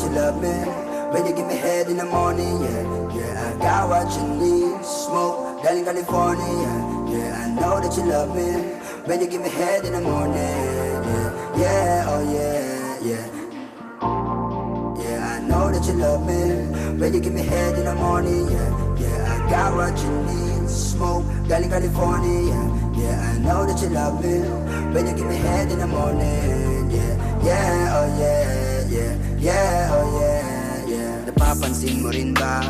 you love me when you give me head in the morning, yeah, yeah. I got what you need, smoke, down in California, yeah, yeah. I know that you love me when you give me head in the morning, yeah, yeah, oh yeah, yeah. Yeah, I know that you love me when you give me head in the morning, yeah, yeah. I got what you need, smoke, down in California, yeah, yeah. I know that you love me when you give me head in the morning, yeah, yeah, oh yeah, yeah, yeah, oh yeah, yeah. Napapansin mo rin ba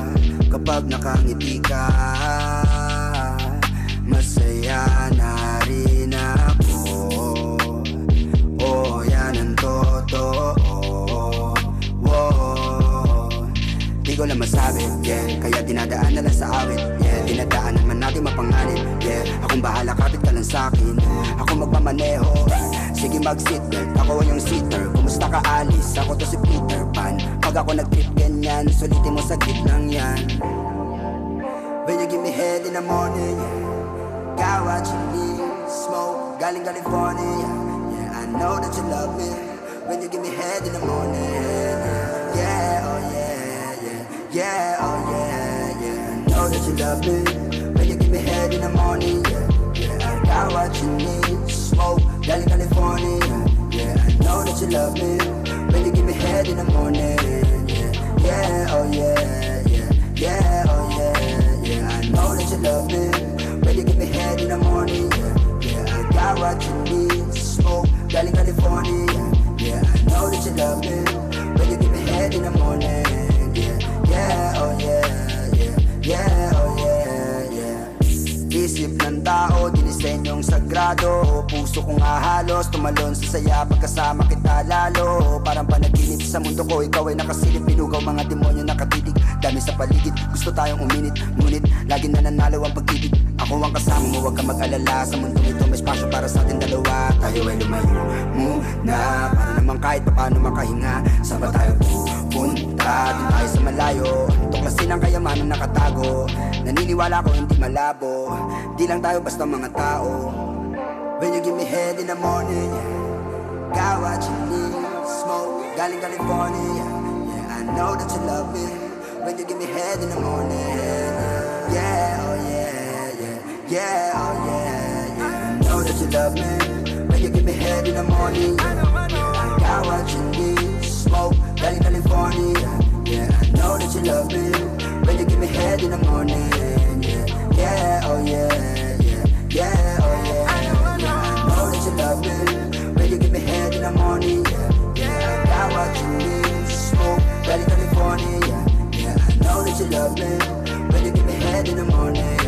kapag nakangiti ka, masaya na rin ako. Oh, yan ang totoo. Di ko lang masabi, yeah. Kaya dinadaan na lang sa awit, yeah. Dinadaan naman natin mapanganib, yeah. Akong bahala, kapit ka lang sa'kin. Ako magmamaneho, sige mag-seatbelt, ako yung seater. Kumusta ka Alice? Ako to si Peter Pan. Pag ako nag-trip ganyan, sulitin mo sa lang yan. When you give me head in the morning, yeah. Got what you need, smoke, galing California, yeah. I know that you love me when you give me head in the morning, yeah, yeah, oh yeah. Yeah, oh yeah, yeah. I know that you love me when you give me head in the morning, yeah, yeah. I got what you need, smoke, down in California, yeah, yeah. I know that you love me when you give me head in the morning, yeah, yeah, oh yeah, yeah, yeah, oh yeah, yeah. I know that you love me when you give me head in the morning, yeah, yeah. I got what you need, smoke, down in California, yeah, yeah. I know that you love me when you give me head in the morning. Yeah, oh yeah, yeah, yeah, oh yeah, yeah. Isip ng tao, dinisenyong sagrado. Puso kong hahalos, tumalon sa saya pagkasama kita lalo. Parang panaginip sa mundo ko, ikaw ay nakasilip. Pinugaw mga demonyo nakatitig, dami sa paligid. Gusto tayong uminit, ngunit lagi nananalo ang pag-ibig. Ako ang kasama mo, huwag ka mag-alala. Sa mundo ito may spasyo para sa ating dalawa. Tayo ay lumayo muna, para naman kahit paano makahinga. Saan ba tayo pupunta? Doon tayo sa malayo. Tuklasin ang kayamanan nakatago. Naniniwala ko hindi malabo. Di lang tayo basta mga tao. When you give me head in the morning, yeah. Got what you need, smoke, galing California, yeah. I know that you love me when you give me head in the morning, yeah, oh yeah, yeah, yeah, oh yeah, yeah. I know that you love me when you give me head in the morning, yeah. I got what you need, smoke, galing California, yeah. I know that you love me when you give me head in the morning, yeah, yeah, oh yeah, yeah, yeah, oh yeah, yeah. I know that you love me when you give me head in the morning, yeah, yeah. I got what you need, smoke, galing California, yeah, yeah. I know that you love me when you give me head in the morning.